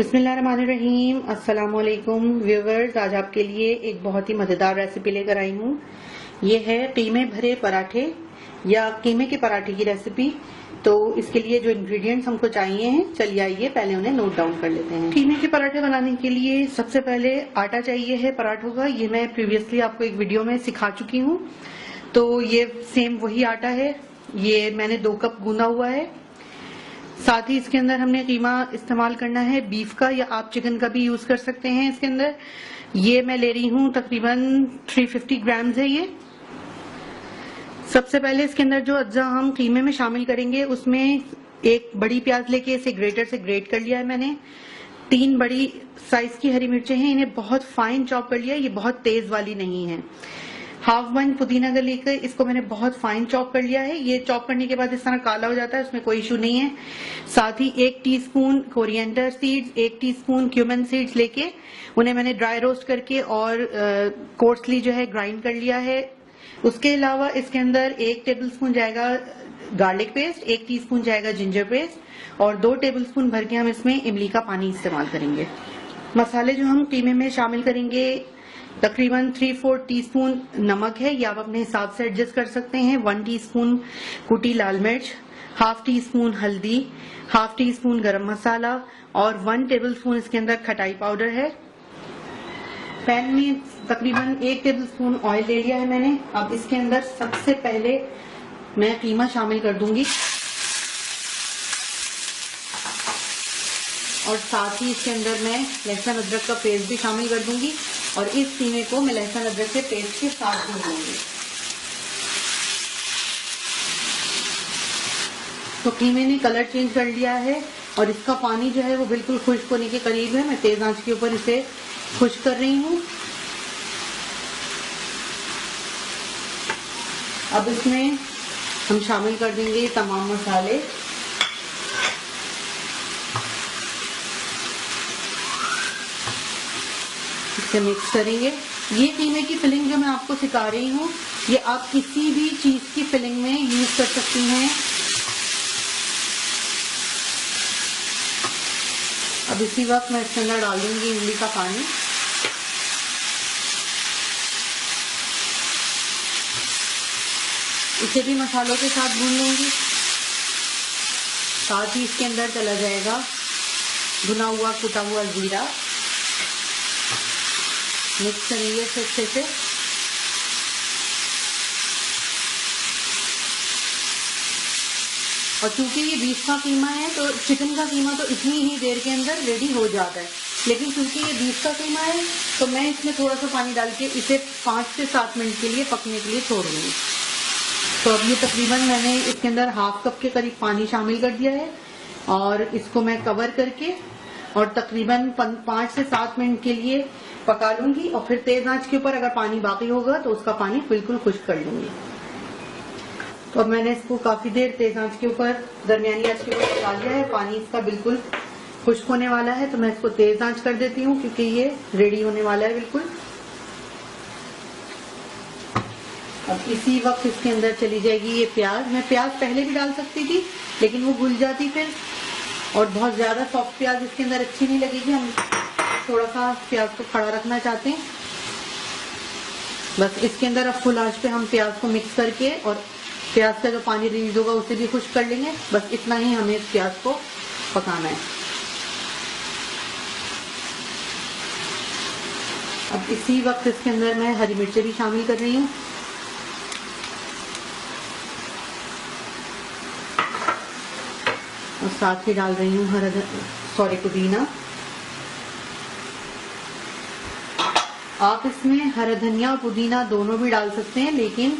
बिस्मिल्लाहिर्रहमानिर्रहीम। अस्सलाम वालेकुम व्यूअर्स, आज आपके लिए एक बहुत ही मजेदार रेसिपी लेकर आई हूँ। ये है कीमे भरे पराठे या कीमे के पराठे की रेसिपी। तो इसके लिए जो इंग्रेडिएंट्स हमको चाहिए हैं, चलिए आइए पहले उन्हें नोट डाउन कर लेते हैं। कीमे के पराठे बनाने के लिए सबसे पहले आटा चाहिए है पराठों का। ये मैं प्रीवियसली आपको एक वीडियो में सिखा चुकी हूँ, तो ये सेम वही आटा है। ये मैंने 2 कप गूंदा हुआ है। साथ ही इसके अंदर हमने कीमा इस्तेमाल करना है बीफ का, या आप चिकन का भी यूज कर सकते हैं इसके अंदर। ये मैं ले रही हूँ तकरीबन 350 ग्राम्स है ये। सबसे पहले इसके अंदर जो अज्जा हम कीमे में शामिल करेंगे, उसमें एक बड़ी प्याज लेके इसे ग्रेटर से ग्रेट कर लिया है मैंने। 3 बड़ी साइज की हरी मिर्चें हैं, इन्हें बहुत फाइन चॉप कर लिया है। ये बहुत तेज वाली नहीं है। हाफ 1 पुदीना का लेकर इसको मैंने बहुत फाइन चॉप कर लिया है। ये चॉप करने के बाद इस तरह काला हो जाता है, उसमें कोई इशू नहीं है। साथ ही 1 teaspoon coriander seeds, 1 teaspoon cumin seeds लेके उन्हें मैंने ड्राई रोस्ट करके और कोर्सली जो है ग्राइंड कर लिया है। उसके अलावा इसके अंदर 1 टेबलस्पून जाएगा गार्लिक पेस्ट, 1 टीस्पून जाएगा जिंजर पेस्ट और 2 टेबलस्पून भर के हम इसमें इमली का पानी इस्तेमाल करेंगे। मसाले जो हम कीमे में शामिल करेंगे, तकरीबन 3/4 टीस्पून नमक है, या आप अपने हिसाब से एडजस्ट कर सकते हैं। 1 टीस्पून कुटी लाल मिर्च, हाफ टीस्पून हल्दी, हाफ टीस्पून गरम मसाला और 1 टेबलस्पून इसके अंदर खटाई पाउडर है। पैन में तकरीबन 1 टेबलस्पून ऑयल ले लिया है मैंने। अब इसके अंदर सबसे पहले मैं कीमा शामिल कर दूंगी और साथ ही इसके अंदर मैं लहसुन अदरक का पेस्ट भी शामिल कर दूंगी और इस कीमे को मैं लहसुन अदरक के पेस्ट के साथ भून लूंगी। तो कीमे ने कलर चेंज कर लिया है और इसका पानी जो है वो बिल्कुल खुश्क होने के करीब है। मैं तेज आंच के ऊपर इसे खुश्क कर रही हूँ। अब इसमें हम शामिल कर देंगे तमाम मसाले। इसे मिक्स करेंगे। ये कीमे की फिलिंग जो मैं आपको सिखा रही हूँ, ये आप किसी भी चीज की फिलिंग में यूज कर सकती हैं। अब इसी वक्त मैं इसके अंदर डाल दूंगी इमली का पानी। इसे भी मसालों के साथ भून लूंगी। साथ ही इसके अंदर चला जाएगा भुना हुआ कुटा हुआ जीरा। मिक्स करेंगे इसे अच्छे से। और चूंकि ये बीफ का कीमा है, तो चिकन का कीमा तो इतनी ही देर के अंदर रेडी हो जाता है, लेकिन चूंकि ये बीफ का कीमा है तो मैं इसमें थोड़ा सा पानी डाल के इसे 5 से 7 मिनट के लिए पकने के लिए छोड़ दूंगी। तो अब ये तकरीबन मैंने इसके अंदर हाफ कप के करीब पानी शामिल कर दिया है और इसको मैं कवर करके और तकरीबन 5 से 7 मिनट के लिए पका लूंगी और फिर तेज आंच के ऊपर अगर पानी बाकी होगा तो उसका पानी बिल्कुल खुश्क कर लूंगी। तो अब मैंने इसको काफी देर तेज आंच के ऊपर, दरमियानी आंच के ऊपर पका लिया है। पानी इसका बिल्कुल खुश्क होने वाला है, तो मैं इसको तेज आंच कर देती हूँ क्योंकि ये रेडी होने वाला है बिल्कुल। अब इसी वक्त इसके अंदर चली जाएगी ये प्याज। मैं प्याज पहले भी डाल सकती थी, लेकिन वो घुल जाती फिर, और बहुत ज्यादा सॉफ्ट प्याज इसके अंदर अच्छी नहीं लगेगी। हम थोड़ा सा प्याज को खड़ा रखना चाहते हैं। बस इसके अंदर अब फुल आंच पे हम प्याज को मिक्स करके और प्याज का जो पानी रिलीज होगा उसे भी खुश्क कर लेंगे। बस इतना ही हमें इस प्याज को पकाना है। अब इसी वक्त इसके अंदर मैं हरी मिर्चें भी शामिल कर रही हूँ। और साथ ही डाल रही हूँ पुदीना। आप इसमें हरा धनिया और पुदीना दोनों भी डाल सकते हैं, लेकिन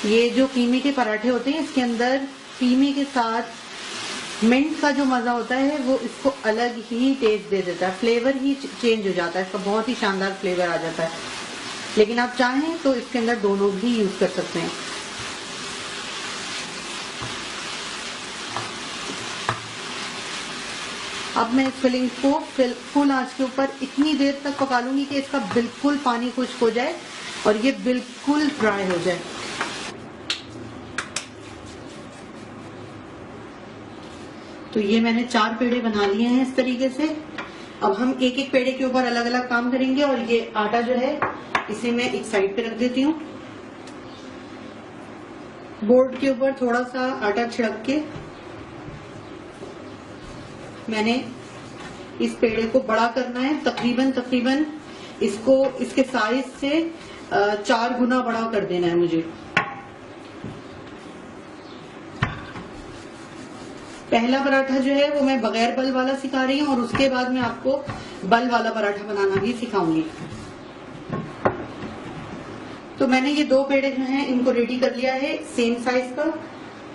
ये जो कीमे के पराठे होते हैं इसके अंदर कीमे के साथ मिंट का जो मजा होता है वो इसको अलग ही टेस्ट दे देता है। फ्लेवर ही चेंज हो जाता है, इसका बहुत ही शानदार फ्लेवर आ जाता है। लेकिन आप चाहें तो इसके अंदर दोनों भी यूज कर सकते हैं। अब मैं इस फिलिंग को फुल आंच के ऊपर इतनी देर तक पका लूंगी कि इसका बिल्कुल पानी खुश्क हो जाए और ये बिल्कुल ड्राई हो जाए। तो ये मैंने 4 पेड़े बना लिए हैं इस तरीके से। अब हम एक एक पेड़े के ऊपर अलग अलग काम करेंगे और ये आटा जो है इसे मैं एक साइड पे रख देती हूँ। बोर्ड के ऊपर थोड़ा सा आटा छिड़क के मैंने इस पेड़े को बड़ा करना है। तकरीबन इसको इसके साइज से 4 गुना बड़ा कर देना है मुझे। पहला पराठा जो है वो मैं बगैर बल वाला सिखा रही हूँ और उसके बाद मैं आपको बल वाला पराठा बनाना भी सिखाऊंगी। तो मैंने ये 2 पेड़े जो हैं इनको रेडी कर लिया है सेम साइज का।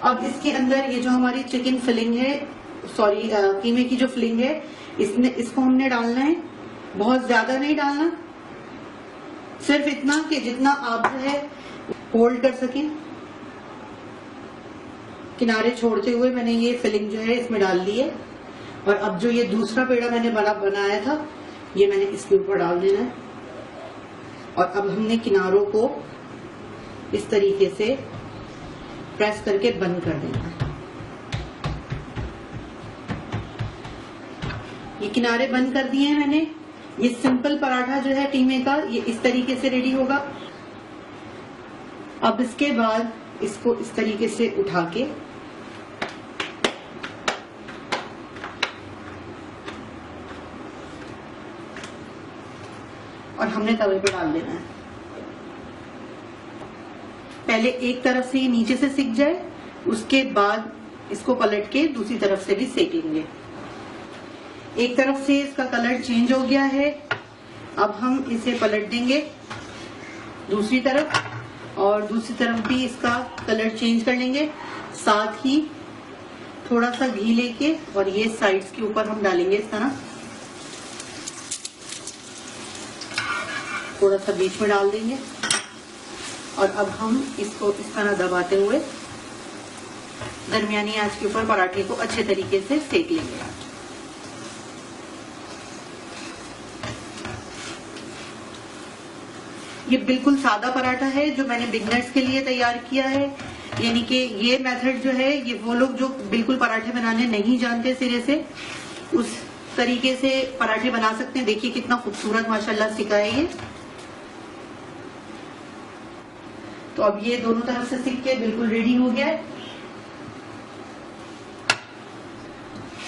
अब इसके अंदर ये जो हमारी चिकन फिलिंग है, सॉरी कीमे की जो फिलिंग है, इसको हमने डालना है। बहुत ज्यादा नहीं डालना, सिर्फ इतना कि जितना आप जो है होल्ड कर सकें। किनारे छोड़ते हुए मैंने ये फिलिंग जो है इसमें डाल ली है। और अब जो ये दूसरा पेड़ा मैंने बनाया था ये मैंने इसके ऊपर डाल देना है। और अब हमने किनारों को इस तरीके से प्रेस करके बंद कर देना है। ये किनारे बंद कर दिए हैं मैंने। ये सिंपल पराठा जो है कीमे का ये इस तरीके से रेडी होगा। अब इसके बाद इसको इस तरीके से उठा के और हमने तवे पे डाल देना है। पहले एक तरफ से ये नीचे से सिक जाए, उसके बाद इसको पलट के दूसरी तरफ से भी सेकेंगे। एक तरफ से इसका कलर चेंज हो गया है, अब हम इसे पलट देंगे दूसरी तरफ और दूसरी तरफ भी इसका कलर चेंज कर लेंगे। साथ ही थोड़ा सा घी लेके और ये साइड्स के ऊपर हम डालेंगे इस तरह, थोड़ा सा बीच में डाल देंगे और अब हम इसको इस तरह दबाते हुए दरमियानी आंच के ऊपर पराठे को अच्छे तरीके से सेक लेंगे। ये बिल्कुल सादा पराठा है जो मैंने बिगनर्स के लिए तैयार किया है। यानी कि ये मेथड जो है ये वो लोग जो बिल्कुल पराठे बनाने नहीं जानते सिरे से, उस तरीके से पराठे बना सकते हैं। देखिए कितना खूबसूरत माशाल्लाह सिका है ये। तो अब ये दोनों तरफ से सिक के बिल्कुल रेडी हो गया है।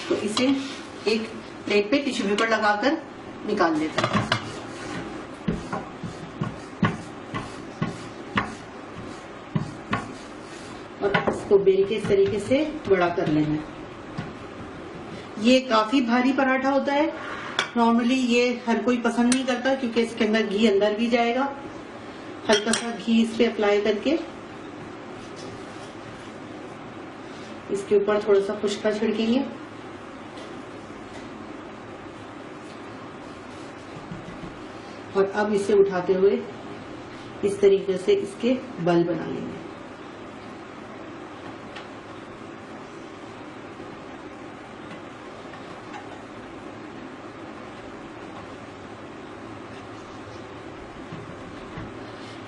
तो इसे एक प्लेट पे टिश्यू पेपर लगाकर निकाल लेते हैं और इसको बेल के इस तरीके से बड़ा कर लेना है। ये काफी भारी पराठा होता है, नॉर्मली ये हर कोई पसंद नहीं करता क्योंकि इसके अंदर घी अंदर भी जाएगा। हल्का सा घी इस पे अप्लाई करके इसके ऊपर थोड़ा सा खुशका छिड़केंगे और अब इसे उठाते हुए इस तरीके से इसके बल बना लेंगे।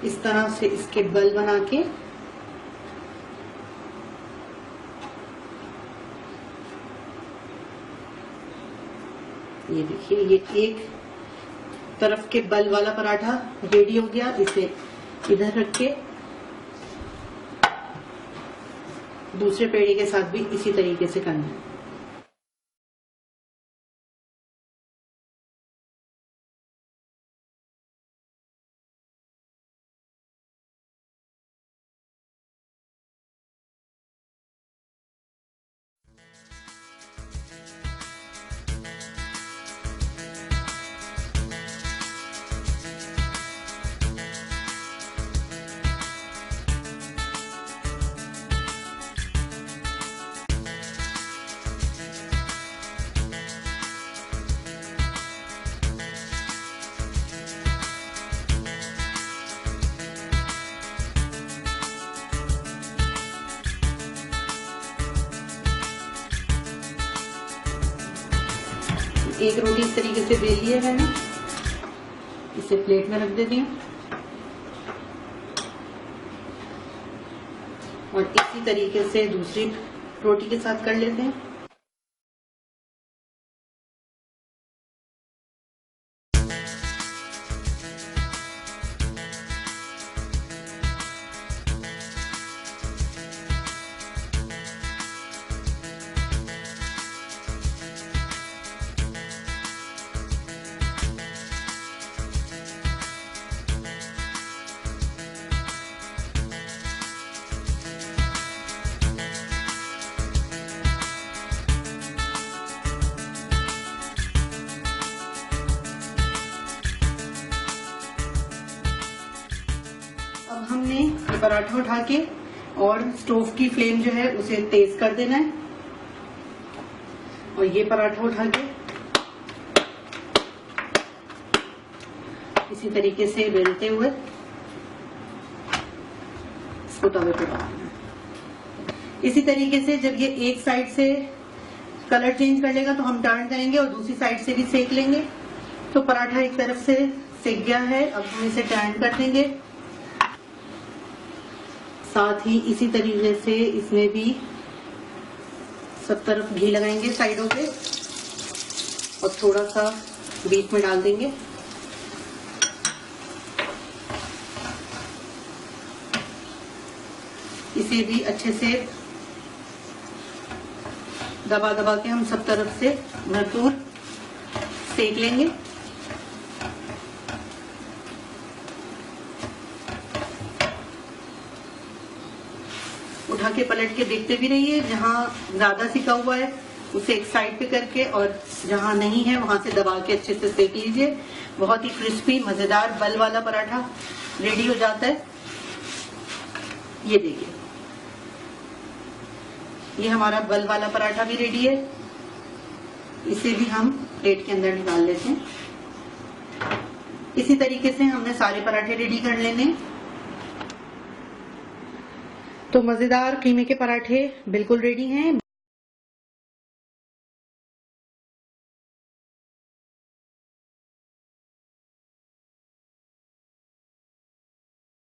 इस तरह से इसके बल बना के ये देखिए ये एक तरफ के बल वाला पराठा रेडी हो गया। इसे इधर रख के दूसरे पेड़े के साथ भी इसी तरीके से करना है। एक रोटी इस तरीके से बेल ली है मैंने, इसे प्लेट में रख देती हूँ और इसी तरीके से दूसरी रोटी के साथ कर लेते हैं। पराठा उठा के और स्टोव की फ्लेम जो है उसे तेज कर देना है और ये पराठा उठा के इसी तरीके से बेलते हुए इसको तवे पे डालना है। इसी तरीके से जब ये एक साइड से कलर चेंज कर लेगा तो हम टर्न करेंगे और दूसरी साइड से भी सेक लेंगे। तो पराठा एक तरफ से सेक गया है, अब हम इसे टर्न कर देंगे। साथ ही इसी तरीके से इसमें भी सब तरफ घी लगाएंगे साइडों पे और थोड़ा सा बीच में डाल देंगे। इसे भी अच्छे से दबा दबा के हम सब तरफ से भरपूर सेक लेंगे। उठा के पलट के देखते भी रहिए, जहां ज्यादा सिका हुआ है उसे एक साइड पे करके और जहां नहीं है वहां से दबा के अच्छे से सेक लीजिए। बहुत ही क्रिस्पी मजेदार बल वाला पराठा रेडी हो जाता है। ये देखिए, ये हमारा बल वाला पराठा भी रेडी है। इसे भी हम प्लेट के अंदर निकाल लेते हैं। इसी तरीके से हमने सारे पराठे रेडी कर लेने। तो मजेदार कीमे के पराठे बिल्कुल रेडी हैं।